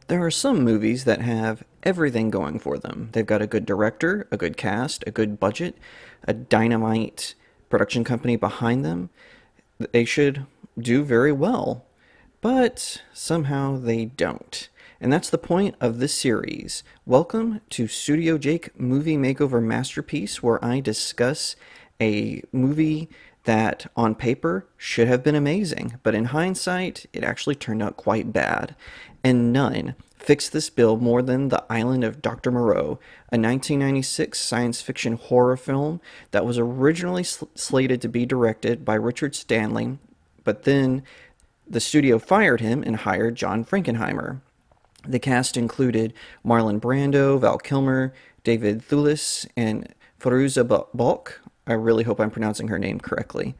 There are some movies that have everything going for them. They've got a good director, a good cast, a good budget, a dynamite production company behind them. They should do very well, but somehow they don't. And that's the point of this series. Welcome to StudioJake Movie Makeover Masterpiece, where I discuss a movie that on paper should have been amazing, but in hindsight, it actually turned out quite bad. And none fixed this bill more than The Island of Dr Moreau, a 1996 science fiction horror film that was originally slated to be directed by Richard Stanley, but then the studio fired him and hired John Frankenheimer. The cast included Marlon Brando, Val Kilmer, David Thewlis, and Fairuza Balk. I really hope I'm pronouncing her name correctly.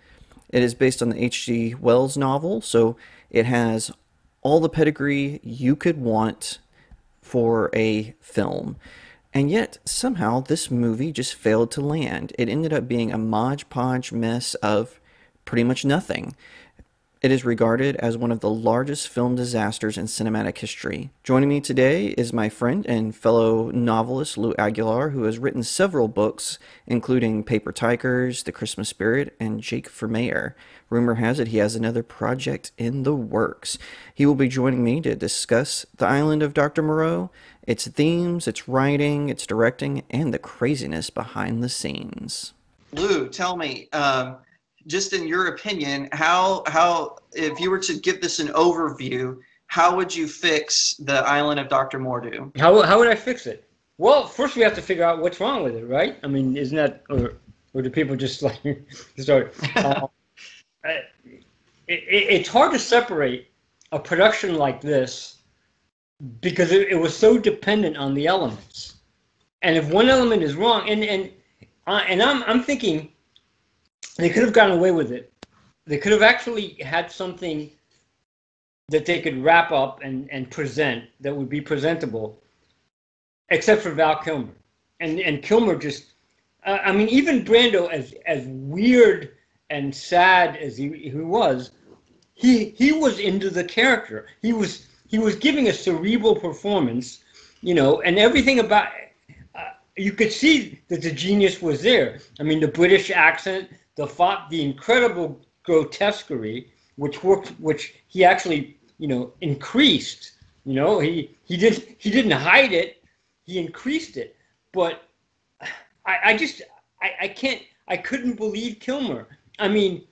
It is based on the H.G. Wells novel, so it has all the pedigree you could want for a film. And yet, somehow, this movie just failed to land. It ended up being a Modge Podge mess of pretty much nothing. It is regarded as one of the largest film disasters in cinematic history. Joining me today is my friend and fellow novelist Lou Aguilar, who has written several books, including Paper Tigers, The Christmas Spirit, and Jake for Mayor. Rumor has it he has another project in the works. He will be joining me to discuss The Island of Dr. Moreau, its themes, its writing, its directing, and the craziness behind the scenes. Lou, tell me, just in your opinion, how if you were to give this an overview, how would you fix The Island of Dr. Moreau? How would I fix it? Well, first we have to figure out what's wrong with it, right? I mean, isn't that, or do people just like start? It's hard to separate a production like this because it was so dependent on the elements, and if one element is wrong, and I'm thinking. They could have gotten away with it. They could have actually had something that they could wrap up and present that would be presentable, except for Val Kilmer. And Kilmer just, I mean, even Brando, as weird and sad as he was, he was into the character. He was giving a cerebral performance, and everything about you could see that the genius was there. I mean, the British accent, the incredible grotesquerie, which he actually, increased. He didn't hide it, he increased it. But I couldn't believe Kilmer. I mean,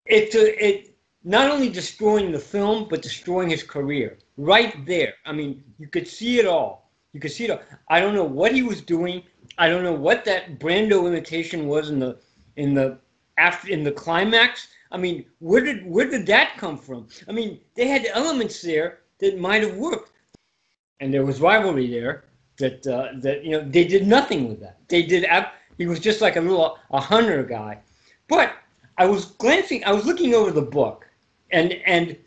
it not only destroying the film, but destroying his career right there. I mean, you could see it all. You could see it all. I don't know what he was doing. I don't know what that Brando imitation was in the climax. I mean, where did that come from? I mean, they had elements there that might have worked, and there was rivalry there. That they did nothing with that. He was just like a hunter guy. But I was looking over the book, and it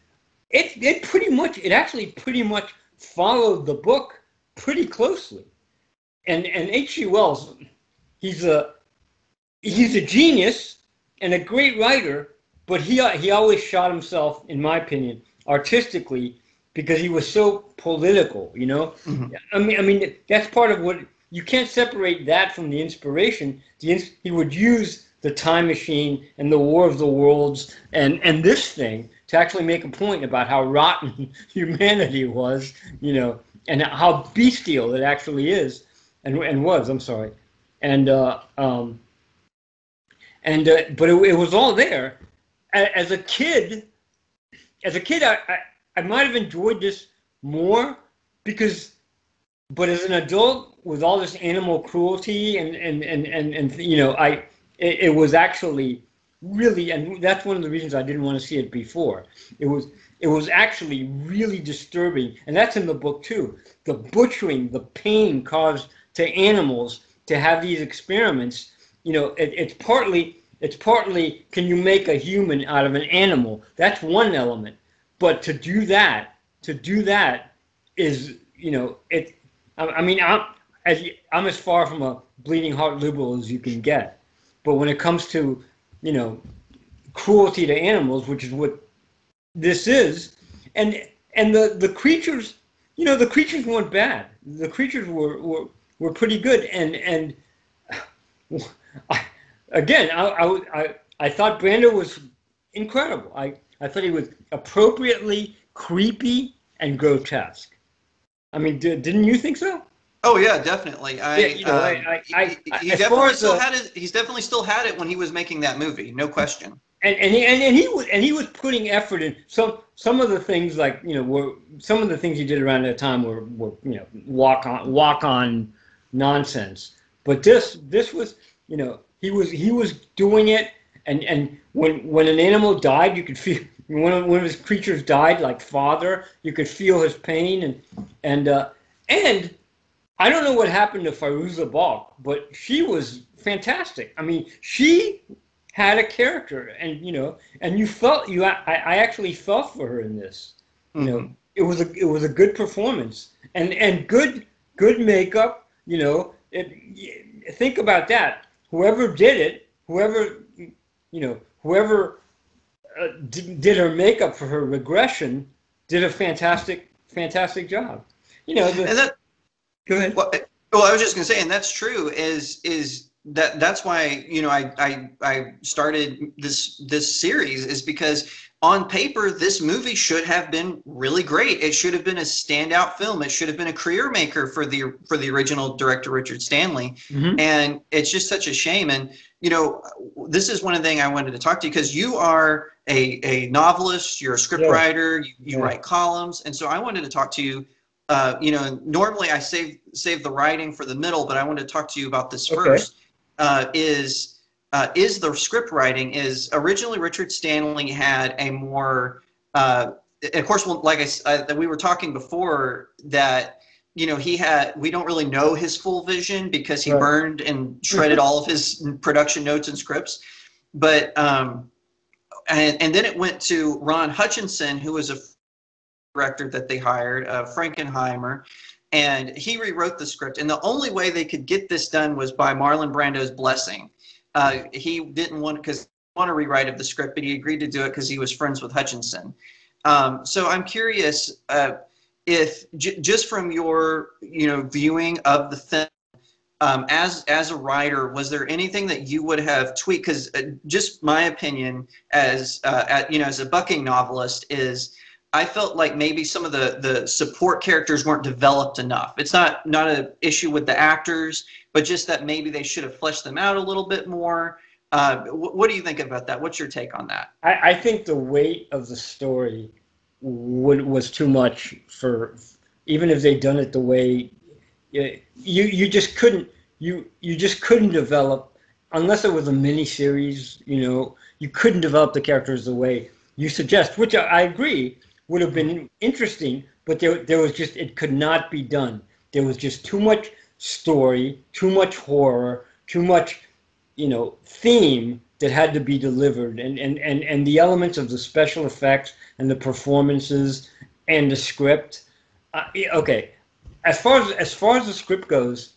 actually pretty much followed the book pretty closely. And H.G. Wells, he's a genius and a great writer, but he always shot himself, in my opinion, artistically, because he was so political. Mm-hmm. I mean that's part of what you can't separate that from the inspiration. He would use the time machine and the War of the Worlds and this thing to actually make a point about how rotten humanity was, and how bestial it actually is and was. I'm sorry, but it was all there. As a kid, I might have enjoyed this more but as an adult with all this animal cruelty and it was actually really, and that's one of the reasons I didn't want to see it before. It was actually really disturbing, and that's in the book too. The butchering, the pain caused to animals to have these experiments. It's partly can you make a human out of an animal? That's one element. But to do that is, I mean, I'm as far from a bleeding heart liberal as you can get. But when it comes to, cruelty to animals, which is what this is, and the creatures the creatures weren't bad. The creatures were pretty good, and I, again, I thought Brando was incredible. I thought he was appropriately creepy and grotesque. I mean, didn't you think so? Oh yeah, definitely. Yeah, He as far definitely as still had it. He's definitely still had it when he was making that movie, no question. and he was putting effort in some of the things, like, were some of the things he did around that time were walk on nonsense. But this was, he was doing it, and when an animal died, you could feel, when one of his creatures died, like Father, you could feel his pain, and I don't know what happened to Fairuza Balk, but she was fantastic. I mean, she had a character, and I actually felt for her in this. Mm-hmm. It was a good performance, and good makeup. Think about that. Whoever did it, whoever did her makeup for her regression, did a fantastic job. And that Go ahead. well, I was just going to say, and that's true. Is that's why I started this series, is because on paper this movie should have been really great. It should have been a standout film. It should have been a career maker for the original director Richard Stanley. Mm-hmm. And it's just such a shame. And this is one of the things I wanted to talk to you, because you are a novelist, you're a scriptwriter, you write columns, and so I wanted to talk to you. Normally I save the writing for the middle, but I wanted to talk to you about this first. Is the script writing? Is originally Richard Stanley had a more, of course, like we were talking before, that we don't really know his full vision because he burned and shredded all of his production notes and scripts, but and then it went to Ron Hutchinson, who was a director that they hired, Frankenheimer, and he rewrote the script. And the only way they could get this done was by Marlon Brando's blessing. He didn't want to rewrite of the script, but he agreed to do it because he was friends with Hutchinson. So I'm curious if just from your viewing of the film, as a writer, was there anything that you would have tweaked? Because just my opinion as a bucking novelist is, I felt like maybe some of the support characters weren't developed enough. It's not an issue with the actors, but just that maybe they should have fleshed them out a little bit more. What do you think about that? What's your take on that? I think the weight of the story was too much for, even if they'd done it the way you just couldn't develop, unless it was a mini series. You couldn't develop the characters the way you suggest, which I agree would have been interesting, but there was just, it could not be done. There was just too much story, too much horror, too much, theme that had to be delivered, and the elements of the special effects and the performances and the script. Okay, as far as the script goes,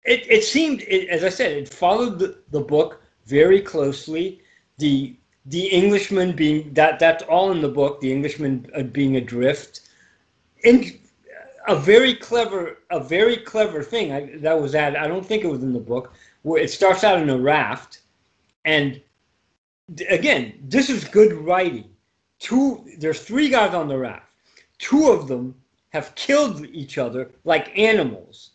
it seemed, as I said, it followed the book very closely. The Englishman being, that's all in the book, the Englishman being adrift. In a very clever thing that was added, I don't think it was in the book, where it starts out in a raft. And again, this is good writing. There's 3 guys on the raft. 2 of them have killed each other like animals,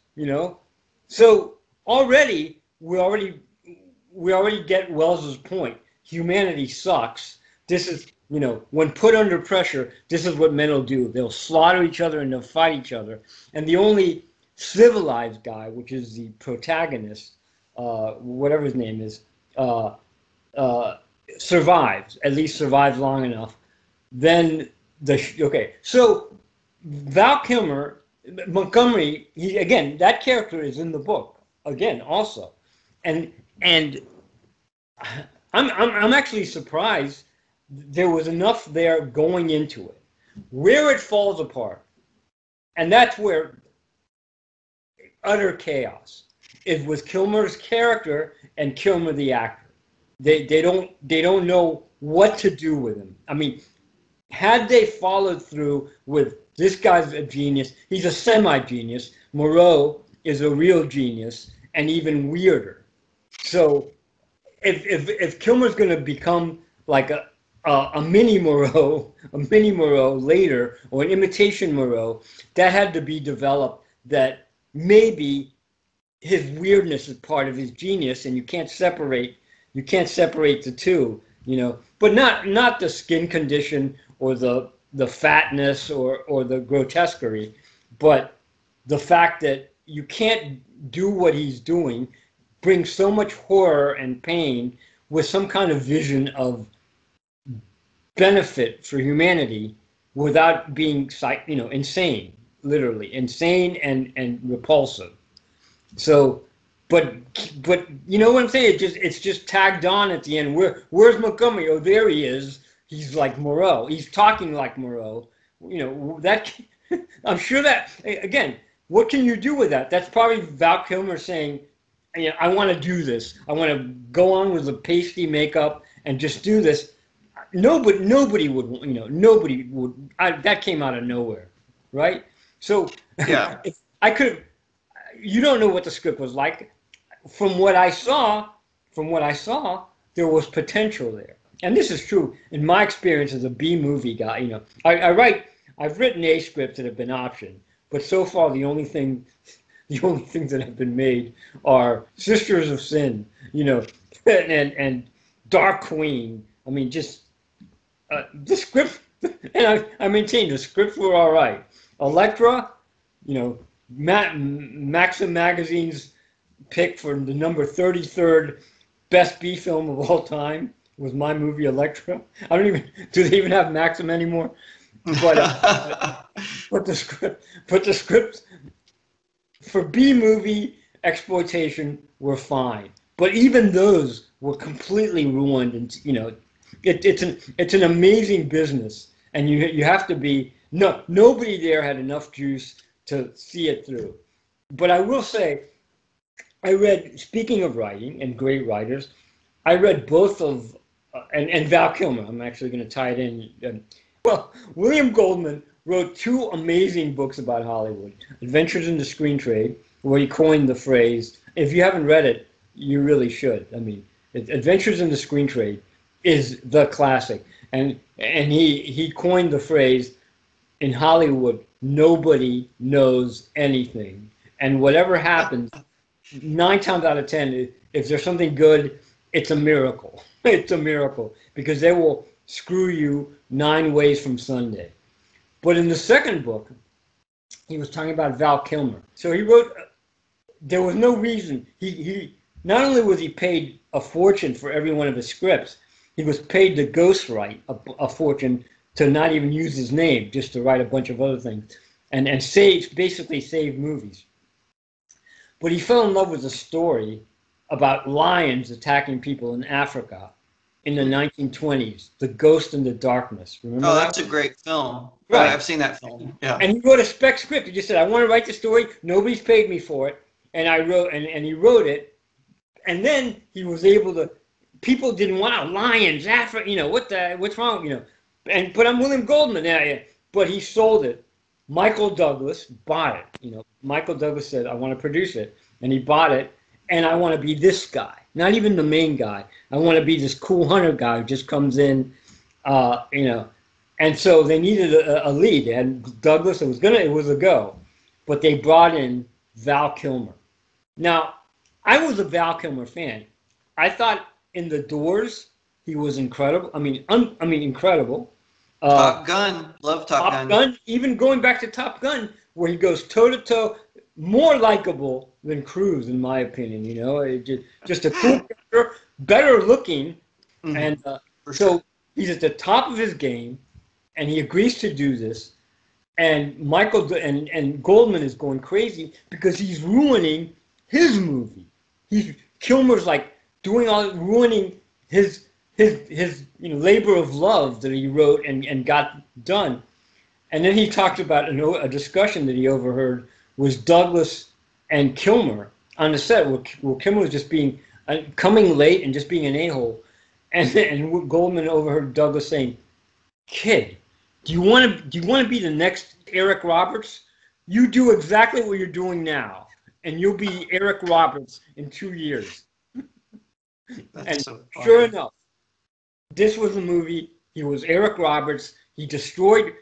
So we already get Wells's point. Humanity sucks. This is, when put under pressure, this is what men will do. They'll slaughter each other and they'll fight each other. And the only civilized guy, which is the protagonist, whatever his name is, survives, at least survives long enough. Then so Val Kilmer, Montgomery, again, that character is in the book again also, and I'm actually surprised there was enough there going into it. Where it falls apart, and that's where utter chaos. It was Kilmer's character and Kilmer the actor. They don't know what to do with him. I mean, had they followed through with this guy's a genius, he's a semi-genius. Moreau is a real genius and even weirder. So if Kilmer's going to become like a mini Moreau, later, or an imitation Moreau, that had to be developed. That maybe his weirdness is part of his genius, and you can't separate the two, But not the skin condition or the fatness or the grotesquerie, but the fact that you can't do what he's doing, bring so much horror and pain with some kind of vision of benefit for humanity without being insane, literally insane and repulsive. So, but you know what I'm saying? It's just tagged on at the end. Where's Montgomery? Oh, there he is. He's like Moreau. He's talking like Moreau. That I'm sure that, again, what can you do with that? That's probably Val Kilmer saying, I want to do this. I want to go on with the pasty makeup and just do this. Nobody would, nobody would. That came out of nowhere, right? So yeah, if I could. You don't know what the script was like. From what I saw, there was potential there. And this is true in my experience as a B movie guy. I've written A scripts that have been optioned, but so far the only things that have been made are Sisters of Sin, and Dark Queen. I mean, just the script, and I maintain the scripts were all right. Elektra, Maxim Magazine's pick for the number 33rd best B film of all time was my movie Elektra. Do they even have Maxim anymore? But the scripts for B movie exploitation were fine, but even those were completely ruined. And it's an amazing business, and you have to be nobody there had enough juice to see it through. But I will say, I read, speaking of writing and great writers, I read both of, and Val Kilmer, I'm actually going to tie it in. William Goldman wrote two amazing books about Hollywood, Adventures in the Screen Trade, where he coined the phrase, if you haven't read it, you really should. I mean, Adventures in the Screen Trade is the classic. And he coined the phrase, in Hollywood, nobody knows anything. And whatever happens, 9 times out of 10, if there's something good, it's a miracle. It's a miracle, because they will screw you 9 ways from Sunday. But in the second book, he was talking about Val Kilmer. So he wrote, there was no reason. He not only was he paid a fortune for every one of his scripts, he was paid to ghostwrite a fortune to not even use his name, just to write a bunch of other things, and basically save movies. But he fell in love with a story about lions attacking people in Africa in the 1920s, The Ghost in the Darkness. Remember that? That's a great film. Right. I've seen that film. Yeah. And he wrote a spec script. He just said, I want to write the story. Nobody's paid me for it. And I wrote, and he wrote it. And then he was able to, people didn't want lions, Africa, what's wrong, but I'm William Goldman. Yeah. But he sold it. Michael Douglas bought it. Michael Douglas said, I want to produce it. And he bought it. And I want to be this guy, not even the main guy. I want to be this cool hunter guy who just comes in, And so they needed a lead. They had Douglas. It was a go. But they brought in Val Kilmer. Now, I was a Val Kilmer fan. I thought in The Doors, he was incredible. Incredible. Top Gun. Love Top Gun. Even going back to Top Gun, where he goes toe-to-toe, more likable than Cruise, in my opinion. Just a cool character, better looking. Mm-hmm. And sure. He's at the top of his game, and he agrees to do this. And and Goldman is going crazy because he's ruining his movie. Kilmer's like ruining his labor of love that he wrote and got done. And then he talked about a discussion that he overheard was Douglas and Kilmer on the set, where Kilmer was just coming late and just being an a-hole. And Goldman overheard Douglas saying, "Kid, Do you want to be the next Eric Roberts? You do exactly what you're doing now, and you'll be Eric Roberts in 2 years. And so sure enough, this was a movie. He was Eric Roberts. He destroyed,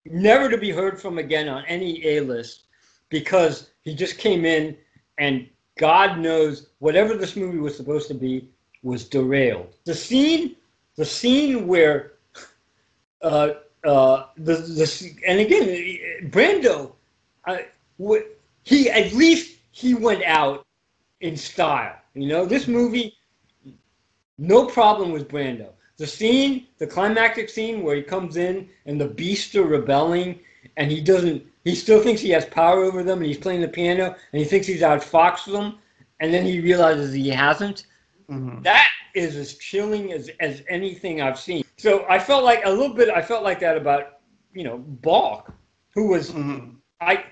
never to be heard from again on any A-list, because he just came in and God knows whatever this movie was supposed to be was derailed. The scene where and again, Brando, at least he went out in style. You know, this movie, no problem with Brando. The climactic scene where he comes in and the beasts are rebelling, and he still thinks he has power over them, and he's playing the piano, and he thinks he's outfoxed them, and then he realizes he hasn't. Mm-hmm. That is as chilling as anything I've seen. So I felt like that about, Balk, who was, mm-hmm. I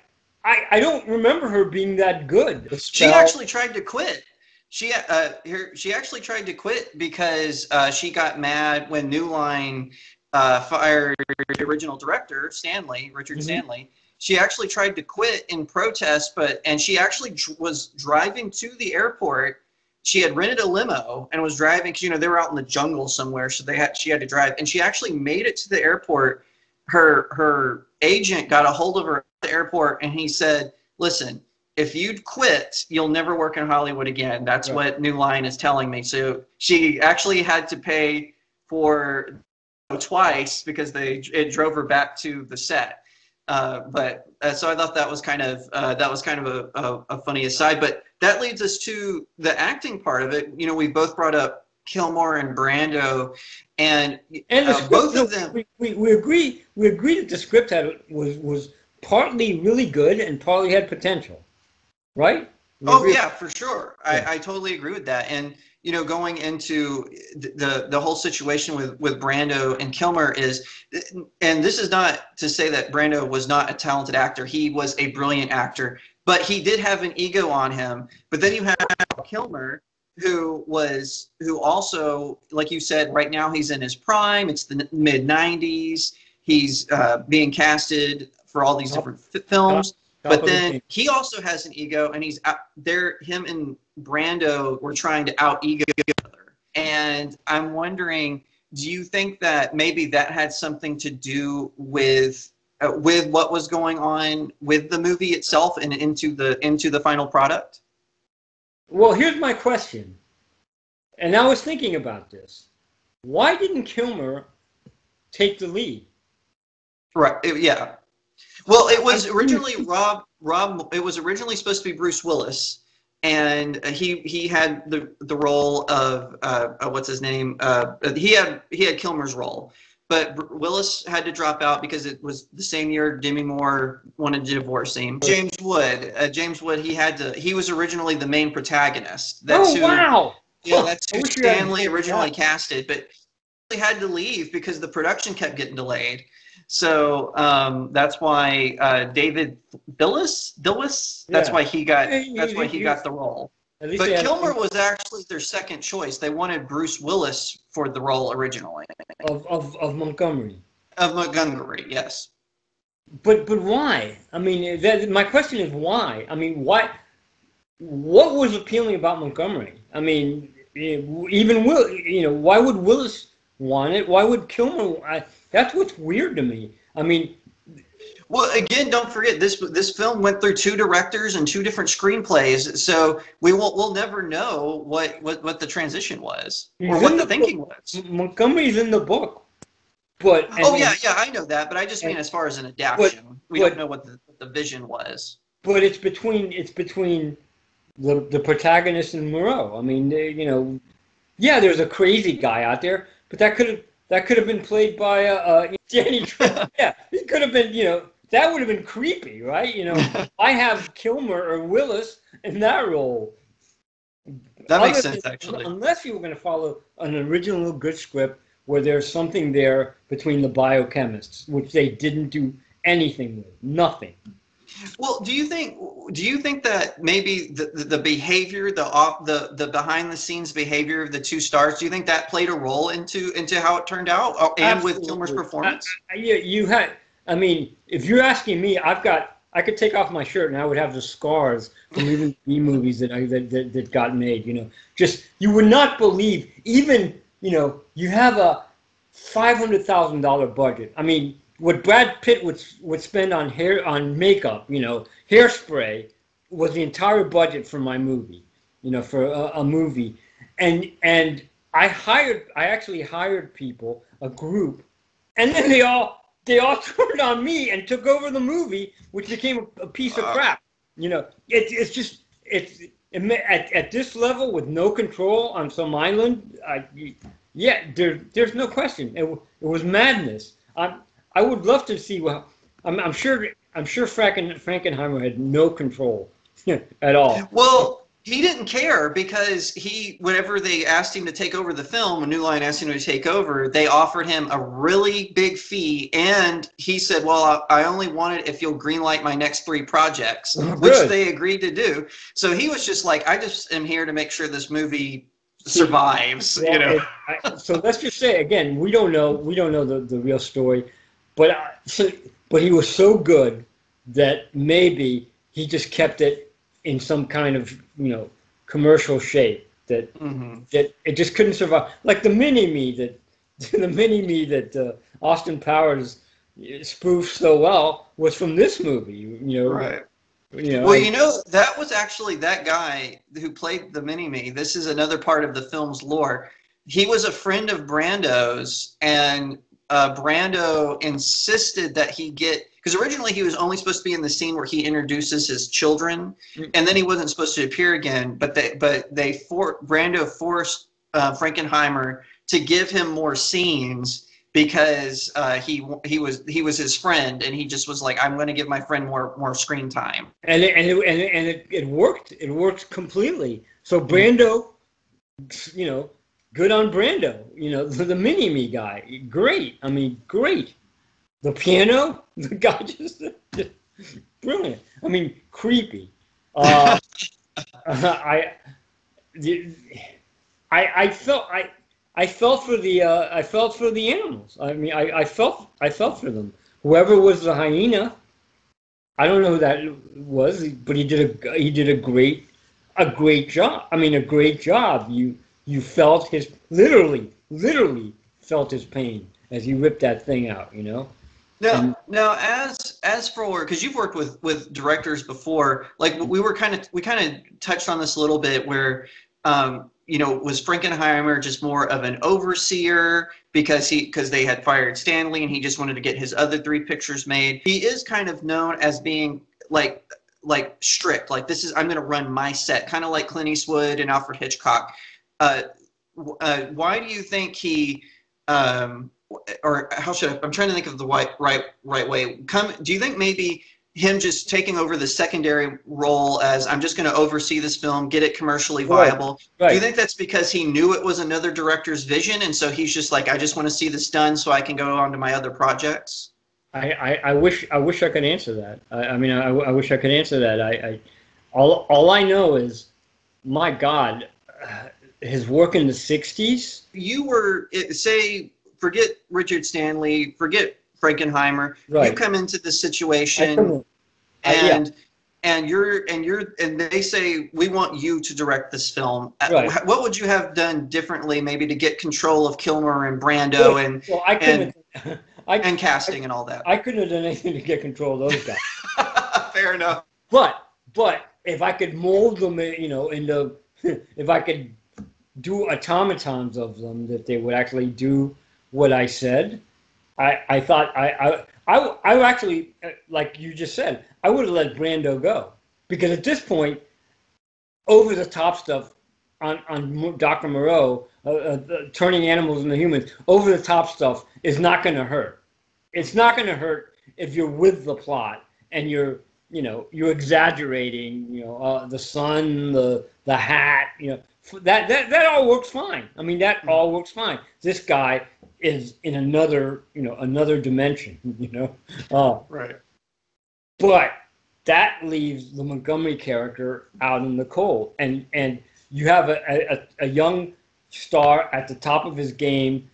don't remember her being that good. She actually tried to quit. She actually tried to quit because she got mad when New Line fired the original director, Richard mm-hmm. Stanley. She actually tried to quit in protest, and she actually was driving to the airport. She had rented a limo and was driving because they were out in the jungle somewhere, so she had to drive. And she actually made it to the airport. Her agent got a hold of her at the airport, and he said, "Listen, if you'd quit, you'll never work in Hollywood again. That's right. What New Line is telling me." So she actually had to pay for twice because it drove her back to the set. So I thought that was kind of a funny aside. But that leads us to the acting part of it. We both brought up Kilmer and Brando, and the script, both of them. We agree that the script was partly really good and partly had potential, right? Yeah, for sure. Yeah. I totally agree with that. And going into the whole situation with Brando and Kilmer and this is not to say that Brando was not a talented actor. He was a brilliant actor, but he did have an ego on him. But then you have Kilmer, who also, like you said, right now he's in his prime. It's the mid 90s. He's being casted for all these different films. But then he also has an ego, and he's out there. Him and Brando were trying to out-ego each other. And I'm wondering, do you think that maybe that had something to do with what was going on with the movie itself and into the final product? Well, here's my question. And I was thinking about this. Why didn't Kilmer take the lead? Right. Yeah. Well, it was originally Rob. It was originally supposed to be Bruce Willis, and he had the role of what's his name? He had Kilmer's role, but Willis had to drop out because it was the same year Demi Moore wanted to divorce him. James Wood. He was originally the main protagonist. Wow! Yeah, that's who Stanley originally casted, but he had to leave because the production kept getting delayed. So that's why David Dillis. That's why he got the role. But Kilmer was actually their second choice. They wanted Bruce Willis for the role originally. Of Montgomery. Of Montgomery, yes. But why? I mean, my question is why. I mean, why? What was appealing about Montgomery? I mean, even why would Willis want it? Why would Kilmer? That's what's weird to me. I mean, well, again, don't forget this film went through two directors and two different screenplays, so we'll never know what the transition was or what the thinking was. Montgomery's in the book, but yeah, I know that, but I just mean as far as an adaptation, we don't know what the vision was. But it's between the protagonist and Moreau. I mean, there's a crazy guy out there, but that could have been played by Danny Trejo. Yeah, he could have been, that would have been creepy, right? I have Kilmer or Willis in that role. That makes sense, actually. Unless you were going to follow an original good script where there's something there between the biochemists, which they didn't do anything with. Nothing. Well, do you think that maybe the behavior, the behind the scenes behavior of the two stars, do you think that played a role into how it turned out, and with Kilmer's Absolutely. performance? You had. I mean, if you're asking me, I could take off my shirt and I would have the scars from even B movies that got made. You know, just you would not believe. Even you have a $500,000 budget. I mean, what Brad Pitt would spend on makeup, hairspray, was the entire budget for my movie. For a movie, and I actually hired people, a group, and then they all turned on me and took over the movie, which became a piece of crap. It's just at this level with no control on some island. There's no question. It was madness. I would love to see. Well, I'm sure Frankenheimer had no control at all. Well, he didn't care, because whenever they asked him to take over the film, when New Line asked him to take over, they offered him a really big fee, and he said, well, I only want it if you'll greenlight my next 3 projects, which they agreed to do. So he was just like, I just am here to make sure this movie survives. Well, so let's just say, again, we don't know the real story, but he was so good that maybe he just kept it in some kind of commercial shape that it just couldn't survive. Like the mini-me that Austin Powers spoofed so well was from this movie. Right. Well, that was actually that guy who played the mini-me. This is another part of the film's lore. He was a friend of Brando's, and Brando insisted that he get, because originally he was only supposed to be in the scene where he introduces his children, and then he wasn't supposed to appear again. But Brando forced Frankenheimer to give him more scenes, because he was his friend, and he just was like, I'm going to give my friend more screen time. And it worked. It worked completely. So Brando, good on Brando. The mini-me guy, great. I mean, great. The piano, the guy just brilliant. I mean, creepy. I felt for the animals. I mean, I felt for them. Whoever was the hyena, I don't know who that was, but he did a great job. I mean, a great job. You felt literally felt his pain as he ripped that thing out. Now, as for, because you've worked with directors before, like we kind of touched on this a little bit, where was Frankenheimer just more of an overseer because they had fired Stanley and he just wanted to get his other 3 pictures made? He is kind of known as being like strict, like I'm going to run my set, kind of like Clint Eastwood and Alfred Hitchcock. Why do you think he, or how I'm trying to think of the right way. Do you think maybe him just taking over the secondary role as, I'm just going to oversee this film, get it commercially viable? Right. Do you think that's because he knew it was another director's vision, and so he's just like, I just want to see this done so I can go on to my other projects? I wish I could answer that. I wish I could answer that. All I know is, my God, his work in the 60s. You were, forget Richard Stanley, forget Frankenheimer. Right. You come into this situation, and they say, we want you to direct this film. Right. What would you have done differently, maybe, to get control of Kilmer and Brando and casting and all that? I couldn't have done anything to get control of those guys. Fair enough. But if I could mold them, into, if I could do automatons of them that they would actually do what I said, I thought I actually, like you just said, I would have let Brando go, because at this point, over the top stuff on Dr. Moreau, turning animals into humans, over the top stuff is not going to hurt. It's not going to hurt if you're with the plot and you're exaggerating, the sun, the hat, that all works fine. I mean, that all works fine. This guy is in another dimension, Right. But that leaves the Montgomery character out in the cold, and you have a young star at the top of his game,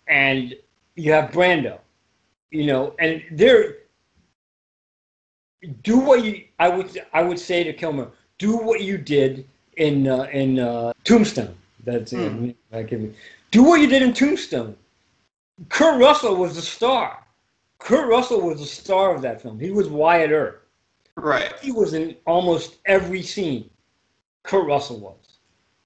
and you have Brando, and they're do what you. I would say to Kilmer, do what you did in Tombstone. That's it. Do what you did in Tombstone. Kurt Russell was the star. Kurt Russell was the star of that film. He was Wyatt Earp. Right. He was in almost every scene. Kurt Russell was.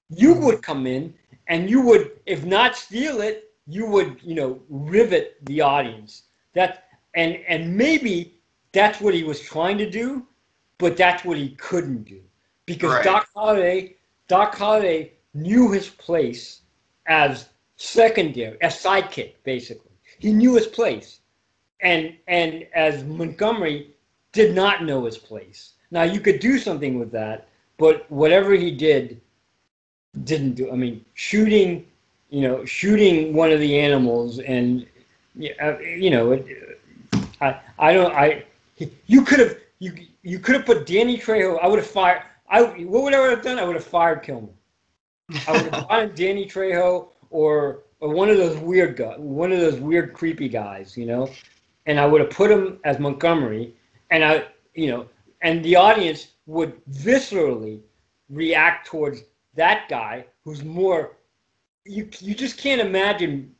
You would come in and you would, if not steal it, you would, rivet the audience. And maybe that's what he was trying to do, but that's what he couldn't do. Because right. Doc Holliday knew his place as secondary, as sidekick, basically. He knew his place. And as Montgomery did not know his place. Now, you could do something with that, but whatever he didn't do. I mean, shooting one of the animals, and you could have put Danny Trejo. I would have fired. What would I have done? I would have fired Kilmer. I would have fired Danny Trejo or one of those weird guys, one of those weird creepy guys, and I would have put him as Montgomery, and and the audience would viscerally react towards that guy who's more. You just can't imagine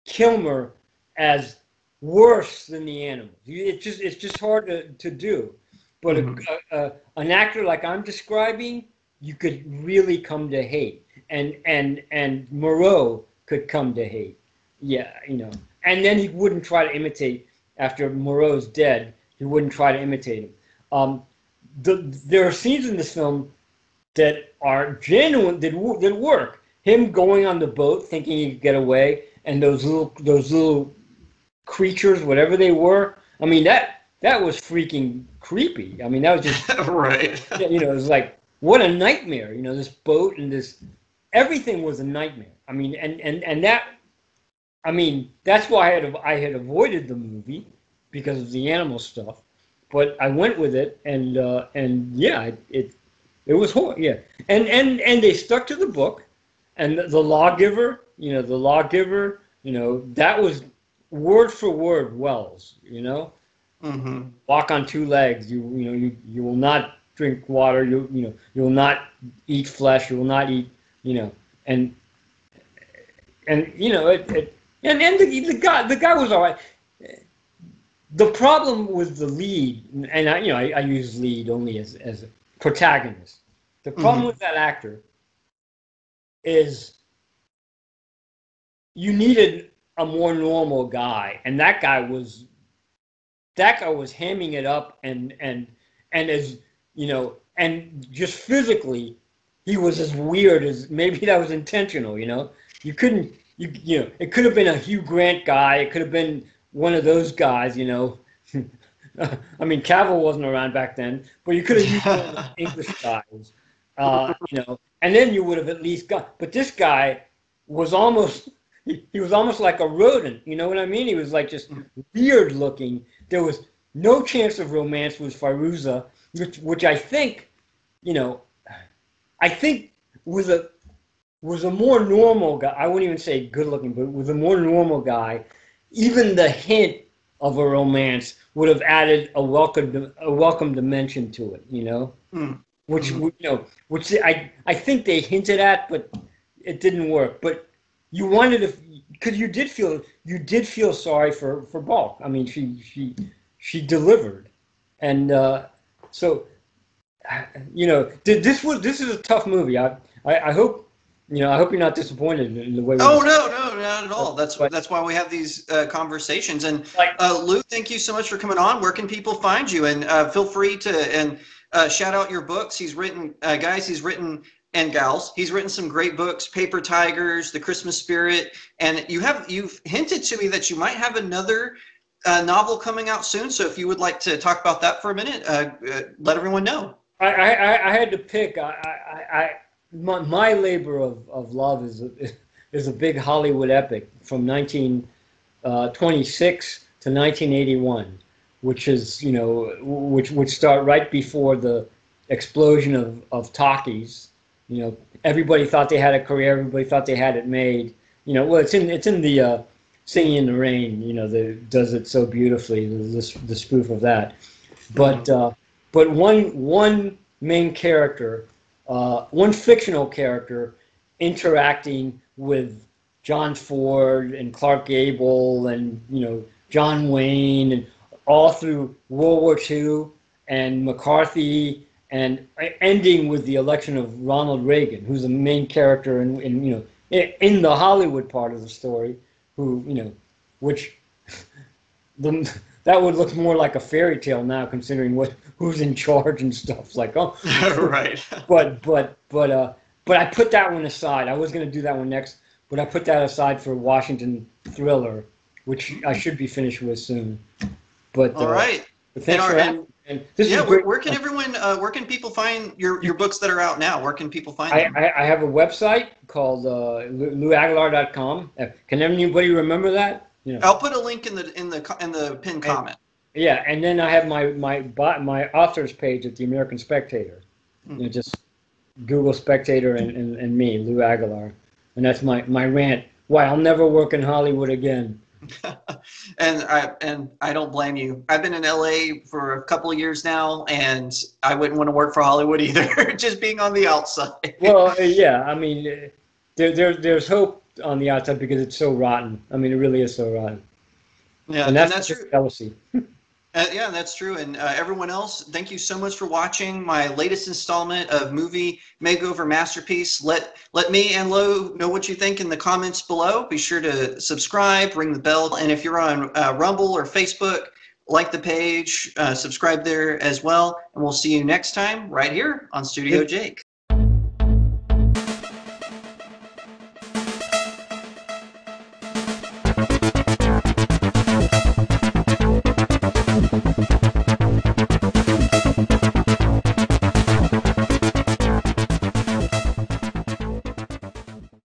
Kilmer as worse than the animals. It's just hard to do. But an actor like I'm describing, you could really come to hate, and Moreau could come to hate. Yeah, and then he wouldn't try to imitate. After Moreau's dead, he wouldn't try to imitate him. There are scenes in this film that are genuine, that work. Him going on the boat, thinking he could get away, and those little creatures, whatever they were. I mean, that was freaking creepy. I mean, that was just right. It was like, what a nightmare. This boat and everything was a nightmare. I mean, and that. I mean, that's why I had avoided the movie, because of the animal stuff, but I went with it, and yeah, it was horrible. Yeah, and they stuck to the book, and the lawgiver, that was word for word Wells. Walk on two legs. You will not drink water. You will not eat flesh. You will not eat. And the guy was all right. The problem with the lead, and I use lead only as a protagonist. The problem with that actor is you needed a more normal guy, and that guy was hamming it up, and as and just physically, he was as weird as, maybe that was intentional. You couldn't. It could have been a Hugh Grant guy. It could have been one of those guys, I mean, Cavill wasn't around back then, but you could have used one of the English guys, and then you would have at least got. But this guy was almost, he was almost like a rodent. You know what I mean? He was like just weird looking. There was no chance of romance with Fairuza, which I think, was a more normal guy. I wouldn't even say good looking, but was a more normal guy. Even the hint of a romance would have added a welcome dimension to it, which I think they hinted at, but it didn't work. But you wanted to, because you did feel sorry for Balk. I mean, she delivered, and so this is a tough movie. I hope. I hope you're not disappointed in the way. Oh no, not at all. That's why we have these conversations. And Lou, thank you so much for coming on. Where can people find you? And feel free to shout out your books. He's written, guys. He's written, and gals. He's written some great books: Paper Tigers, The Christmas Spirit, and you've hinted to me that you might have another novel coming out soon. So if you would like to talk about that for a minute, let everyone know. I had to pick. My labor of love is a big Hollywood epic from 1926 to 1981, which is, you know, which would start right before the explosion of talkies. You know, everybody thought they had a career, everybody thought they had it made. You know, well, it's in the Singing in the Rain, you know, that does it so beautifully, the spoof of that. But one main character, one fictional character interacting with John Ford and Clark Gable and, you know, John Wayne, and all through World War II and McCarthy, and ending with the election of Ronald Reagan, who's the main character in you know, in the Hollywood part of the story, who, you know, which that would look more like a fairy tale now, considering who's in charge and stuff. Like, oh, right. But I put that one aside. I was going to do that one next, but I put that aside for Washington Thriller, which I should be finished with soon. But all right. But thanks for having me. And this is great. Where can everyone? Where can people find your books that are out now? Where can people find them? I have a website called louaguilar.com. Can anybody remember that? You know. I'll put a link in the pinned comment. Yeah, and then I have my author's page at the American Spectator. You know, just Google Spectator and me, Lou Aguilar, and that's my rant. Why I'll never work in Hollywood again. And I don't blame you. I've been in LA for a couple of years now, and I wouldn't want to work for Hollywood either. Just being on the outside. Well, yeah. I mean, there's hope on the outside because it's so rotten. I mean, it really is so rotten. Yeah, and that's true. Jealousy. Yeah, that's true. And everyone else, thank you so much for watching my latest installment of Movie Makeover Masterpiece. Let me and Lo know what you think in the comments below. Be sure to subscribe, ring the bell, and if you're on Rumble or Facebook, like the page, subscribe there as well. And we'll see you next time right here on Studio Jake.